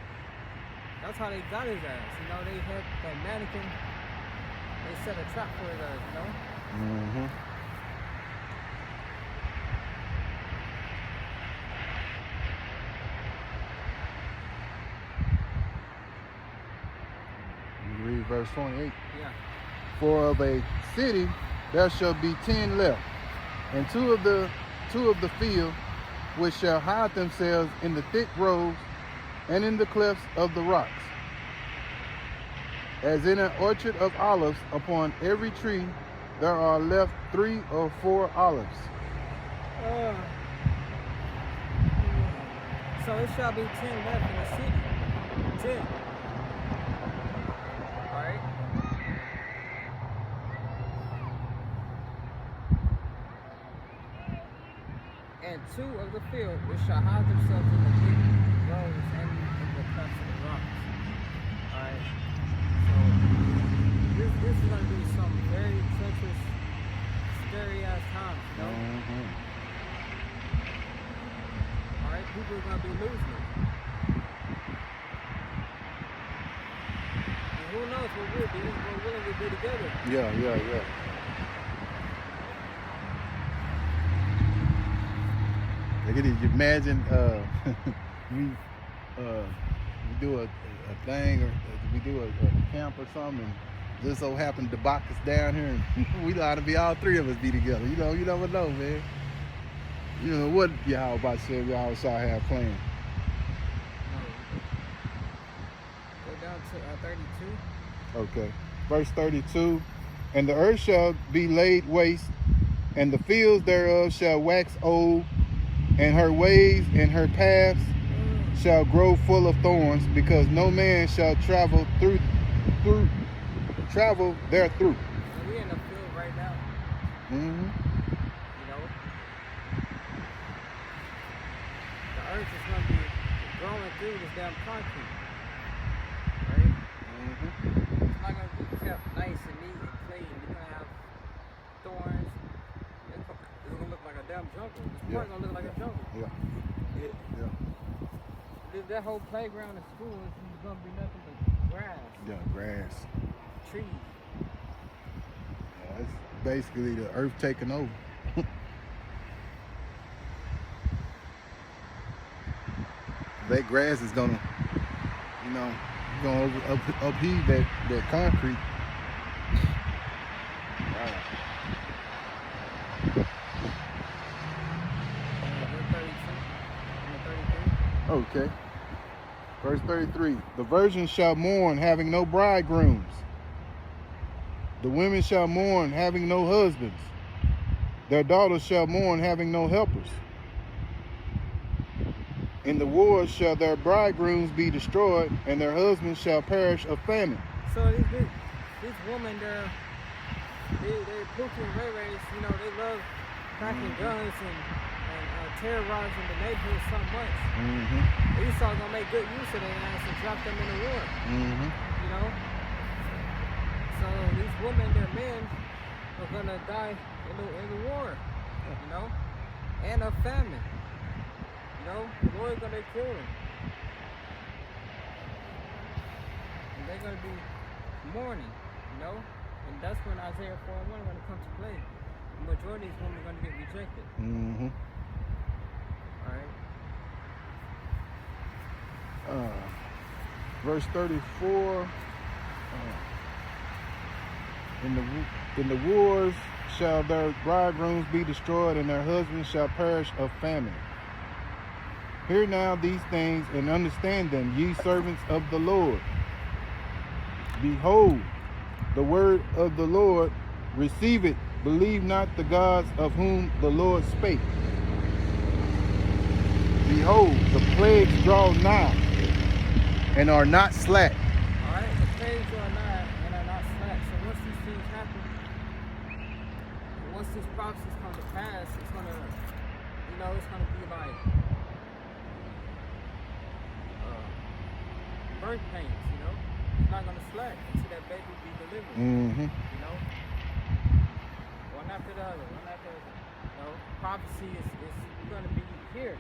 That's how they got his ass. You know, they had that mannequin. They set a trap for his ass, you know? Mm-hmm. You read verse 28. Yeah. For of a city there shall be 10 left, and two of the field, which shall hide themselves in the thick groves and in the clefts of the rocks, as in an orchard of olives. Upon every tree there are left 3 or 4 olives. So it shall be 10 left in the city. 10. Alright? And 2 of the field which shall hide themselves in the thick groves and in the clefts of the rocks. Alright? So this is gonna be some very treacherous, scary ass times, you know? Mm-hmm. Alright, people are gonna be losing it. And who knows what we'll be, what willing to be together. Yeah. Like, you imagine we do a thing, or we do a camp or something, just so happened to box us down here, and we ought to be all three of us be together. You know, you never know, man. You know what Yahweh said Yahweh shall have planned. Go down to 32. Okay. Verse 32. And the earth shall be laid waste, and the fields thereof shall wax old, and her ways and her paths shall grow full of thorns, because no man shall travel there through. So we're in the field right now. Mm-hmm. You know, the earth is going to be growing through this damn concrete, right? Mm-hmm. It's not going to be kept nice and neat and clean. You're going to have thorns. It's going to look like a damn jungle. This part's going to look like a jungle. Yeah. That whole playground in school is going to be nothing but grass. Yeah, grass. Trees. Yeah, it's basically the earth taking over. That grass is gonna, you know, upheave that concrete. Wow. Okay. Verse 33. The virgin shall mourn, having no bridegrooms. The women shall mourn, having no husbands. Their daughters shall mourn, having no helpers. In the wars shall their bridegrooms be destroyed, and their husbands shall perish of famine. So these women, they're Pookie and Ray Rays, you know, they love cracking guns and terrorizing the neighborhood so much. Mm-hmm. Esau's gonna make good use of their ass and drop them in the war. Mm-hmm. You know? So these women, their men, are gonna die in the war. You know? And of famine. You know? The Lord's gonna kill them. And they're gonna be mourning, you know? And that's when Isaiah 4:1 is gonna come to play. The majority of these women are gonna get rejected. Mm-hmm. Alright? Verse 34. In the wars shall their bridegrooms be destroyed, and their husbands shall perish of famine. Hear now these things, and understand them, ye servants of the Lord. Behold, the word of the Lord, receive it. Believe not the gods of whom the Lord spake. Behold, the plagues draw nigh, and are not slack. Alright, the plagues draw nigh and are not slack. So once these things happen, once these prophecies come to pass, it's gonna, you know, it's gonna be like birth pains, you know? It's not gonna slack until that baby be delivered. Mm-hmm. You know? One after the other, one after the other. You know, prophecy is gonna be here.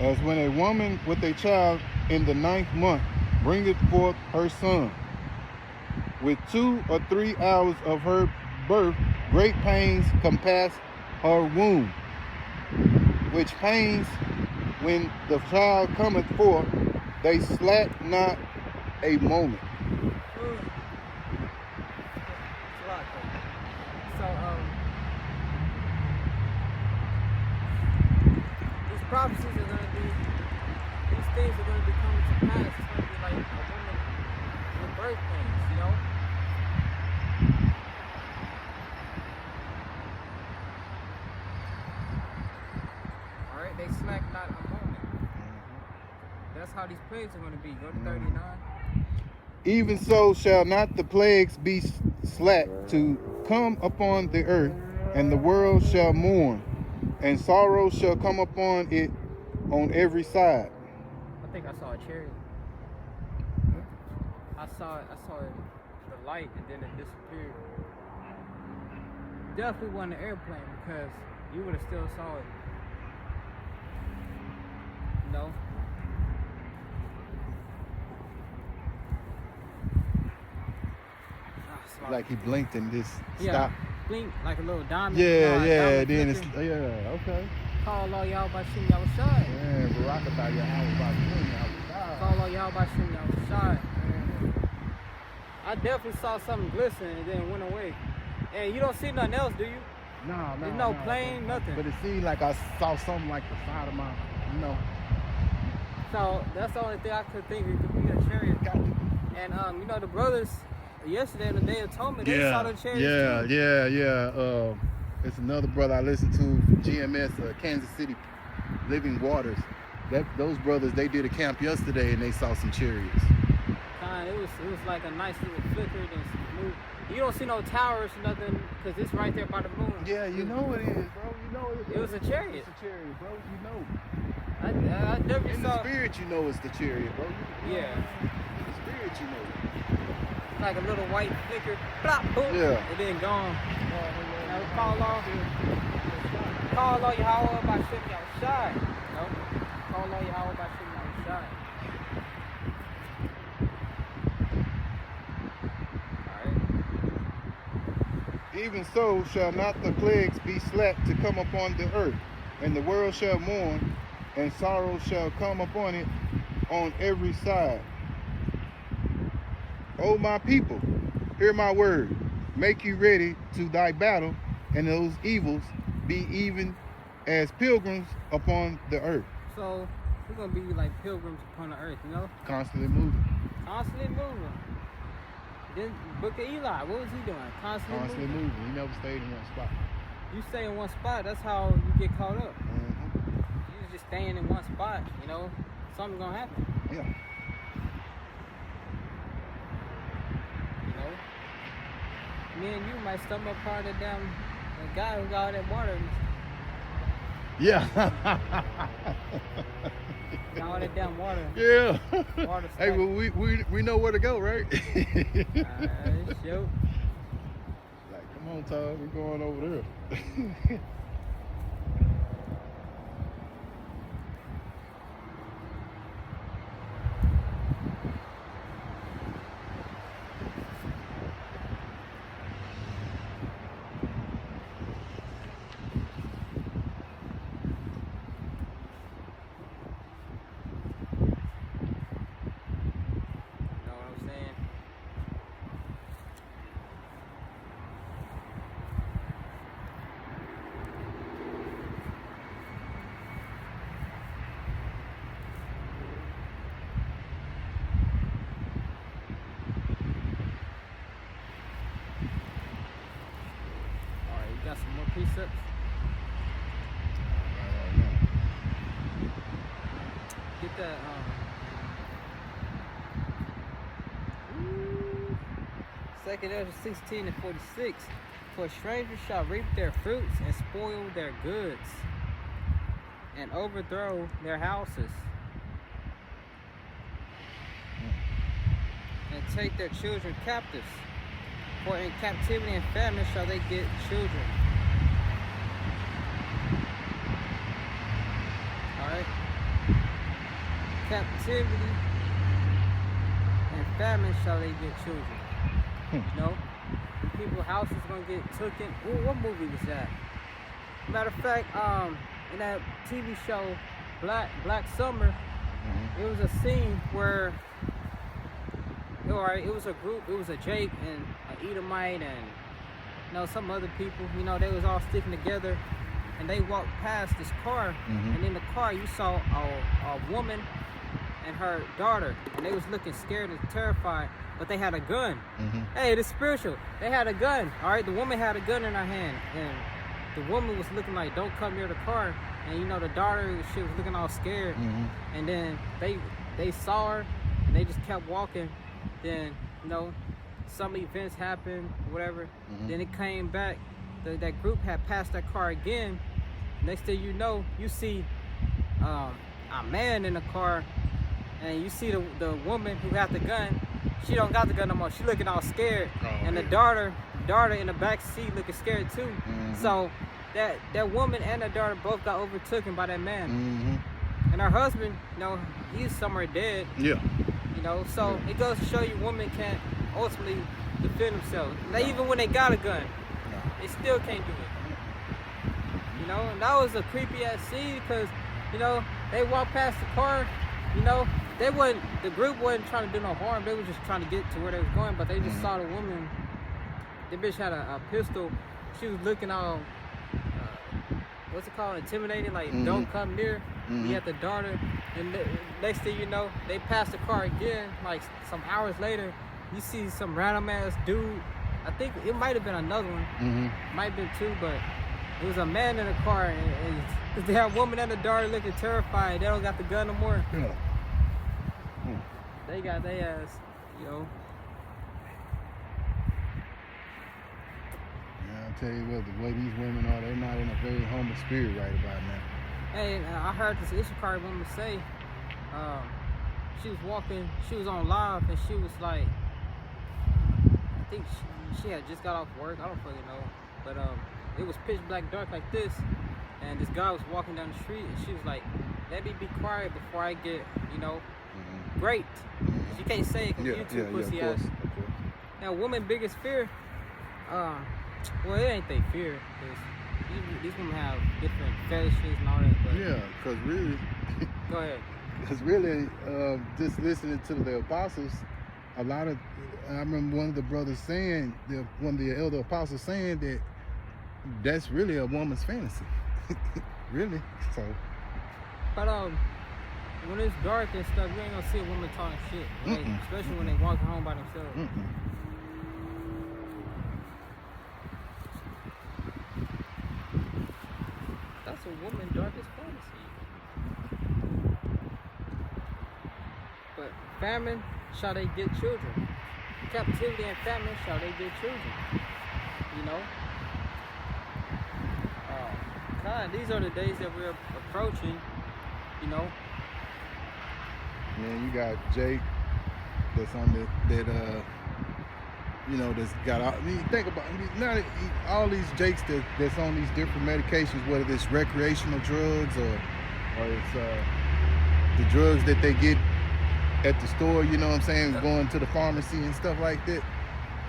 As when a woman with a child in the 9th month bringeth forth her son, with 2 or 3 hours of her birth, great pains compass her womb, which pains, when the child cometh forth, they slack not a moment. These prophecies are going to be, these things are going to be coming to pass. It's going to be like a woman with birth pains, you know? Alright, they slack not a moment. That's how these plagues are going to be. Go to 39. Even so shall not the plagues be slack to come upon the earth, and the world shall mourn, and sorrow shall come upon it on every side. I think I saw a chariot. I saw the light, and then it disappeared. Definitely wasn't an airplane, because you would have still saw it. You know? Like he blinked and just Yeah, stopped. blink like a little diamond. Yeah, diamond then it's, flicker. yeah, okay. Call all y'all by shooting y'all shot. Yeah, Barakatah, yeah, I was about to call on y'all by shooting y'all shot. I definitely saw something glisten and then it went away. And you don't see nothing else, do you? No. There's no plane, nothing. But it seemed like I saw something like the side of my, you know. So that's the only thing I could think it could be a chariot. Got to. And you know, the brothers yesterday in the Day Atonement, they saw the chariots too. Yeah. It's another brother I listened to, GMS, Kansas City Living Waters. Those brothers, they did a camp yesterday and they saw some chariots. It was like a nice little flicker and some move. You don't see no towers or nothing because it's right there by the moon. Yeah, you know it is, bro. You know it is. It was a chariot. It's a chariot, bro. You know. I never In saw. the spirit, you know it's the chariot, bro. Yeah. In the spirit, you know. Like a little white flicker, plop, boom, Yeah. and then gone. Now we call on Yahweh by shooting y'all shot. No, call on Yahweh by shooting y'all shot. Even so shall not the plagues be slack to come upon the earth, and the world shall mourn, and sorrow shall come upon it on every side. O my people, hear my word. Make you ready to thy battle, and those evils be even as pilgrims upon the earth. So we're gonna be like pilgrims upon the earth, you know? Constantly moving. Constantly moving. Then Book of Eli, what was he doing? Constantly moving. He never stayed in one spot. You stay in one spot, that's how you get caught up. Mm-hmm. You just staying in one spot, you know, something's gonna happen. Yeah. You know? Me and you might stumble upon the guy who got all that water. Yeah. Got all that damn water. Yeah. Water Hey, well, we know where to go, right? Shoot. Like, come on, Todd, we're going over there. Got some more precepts. Get that. Second Ezra 16 and 46. For strangers shall reap their fruits and spoil their goods, and overthrow their houses, and take their children captives. For in captivity and famine shall they get children. Alright? Captivity and famine shall they get children. No? People's houses gonna get taken. Ooh, what movie was that? Matter of fact, in that TV show Black Summer, it was a scene where it was a group, it was a Jake and an Edomite and some other people, they was all sticking together, and they walked past this car, and in the car you saw a woman and her daughter, and they was looking scared and terrified, but they had a gun. Hey, it is spiritual. They had a gun. All right, the woman had a gun in her hand, and the woman was looking like, don't come near the car, and the daughter, she was looking all scared, and then they saw her, and they just kept walking. Then some events happened, whatever. Then it came back. That group had passed that car again. Next thing you know, you see a man in the car, and you see the woman who got the gun. She don't got the gun no more. She looking all scared, and the daughter in the back seat looking scared too. So that woman and the daughter both got overtaken by that man, and her husband, he's somewhere dead. Yeah. So it goes to show you women can't ultimately defend themselves. Even when they got a gun, they still can't do it. And that was a creepy ass scene because, they walked past the car you know, the group wasn't trying to do no harm. They were just trying to get to where they was going, but they just saw the woman. The bitch had a pistol. She was looking all, what's it called, intimidating, like, don't come near. You had the daughter, and next thing you know, they passed the car again, like, some hours later, you see some random ass dude. I think it might have been another one, might have been two, but it was a man in the car, and they had a woman and a daughter looking terrified. They don't got the gun no more. Yeah. They got their ass, you know. Yeah, I'll tell you what, the way these women are, they're not in a very humble spirit right about now. Hey, I heard this Issachar woman say, she was walking, she was on live, and she was like, I think she had just got off work, I don't fucking know, but it was pitch black dark like this, and this guy was walking down the street, and she was like, let me be quiet before I get, you know, great. You can't say it because you too pussy ass. Now, woman's biggest fear, well, it ain't their fear, because these women have different fetishes and all that, but... Yeah, because really... Go ahead. Because really, just listening to the apostles, a lot of... I remember one of the brothers saying, one of the elder apostles saying that that's really a woman's fantasy. Really, so... But, when it's dark and stuff, you ain't gonna see a woman talking shit. Like, especially when they walking home by themselves. That's a woman's darkest fantasy. But famine, shall they get children? Captivity and famine, shall they get children? You know? God, these are the days that we're approaching, you know? Man, you got Jake that's on that you know, that's got all, I mean, think about all these Jakes that's on these different medications, whether it's recreational drugs or it's the drugs that they get at the store, you know what I'm saying, going to the pharmacy and stuff like that.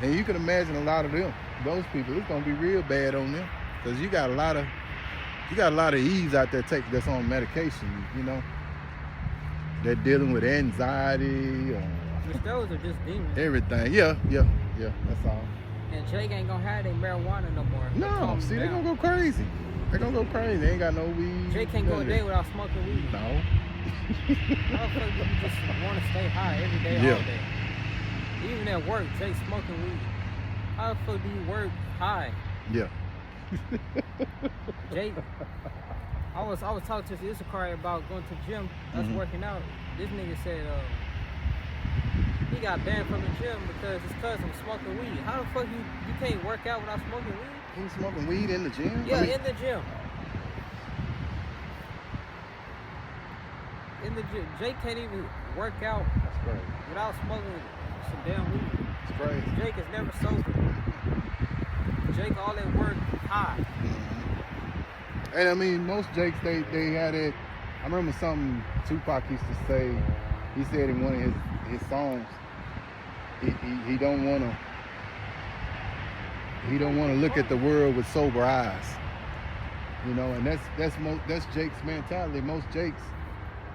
And you can imagine a lot of them, those people, it's gonna be real bad on them, because you got a lot of Eves out there that's on medication, you know. They're dealing with anxiety, Which those are just demons. everything. Yeah, that's all. And Jake ain't gonna have their marijuana no more. No, see, they're gonna go crazy. They're gonna go crazy. They ain't got no weed. Jake can't go a day without smoking weed. No. How the fuck do you just want to stay high every day, all day? Even at work, Jake smoking weed. How the fuck do you work high? Yeah. Jake, I was talking to the Issachar about going to the gym, us working out. This nigga said he got banned from the gym because his cousin was smoking weed. How the fuck you can't work out without smoking weed? He smoking weed in the gym? Yeah, in the gym. In the gym. Jake can't even work out without smoking some damn weed. It's crazy. Jake is never sober. Jake all at work high. And I mean, most Jakes, they had it. I remember something Tupac used to say. He said in one of his songs, he don't want to look at the world with sober eyes. You know, and that's Jake's mentality. Most Jakes,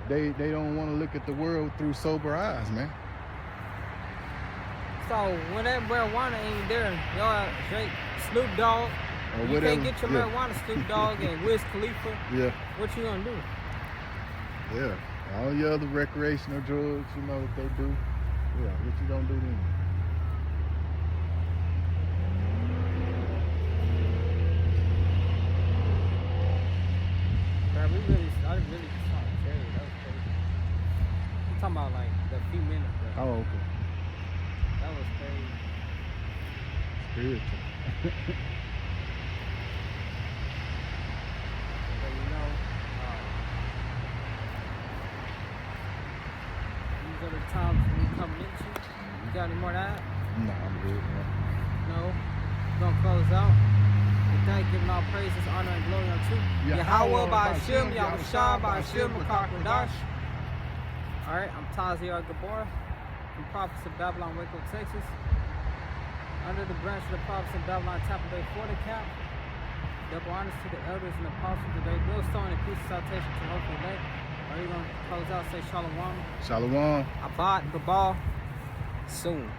they don't want to look at the world through sober eyes, man. So when that marijuana ain't there, y'all, Jake, Snoop Dogg, Or you whatever. can't get your marijuana, Snoop Dogg and Wiz Khalifa. Yeah. What you gonna do? Yeah. All the other recreational drugs, you know, that they do. Yeah, what you gonna do then? Bro, I really just trying to tell you, that was crazy. I'm talking about like the few minutes, bro. Oh, okay. That was crazy. Spiritual. But you know, these are the times we coming into. You got any more to add? No, I'm good, man. No? We're gonna close out. With that, giving all praises, honor, and glory unto Yahweh by Hashem, Yahushua by Hashem, Makakadash. Alright, I'm Taziar Gabor from Prophets of Babylon, Waco, Texas. Under the branch of the Prophets in Babylon, Tampa Bay, Florida Camp. Double honors to the elders and apostles of the day. Millstone and peace and salutation to the hopeful elect. Are you gonna close out? Say shalom. Shalom. Abad the ball soon.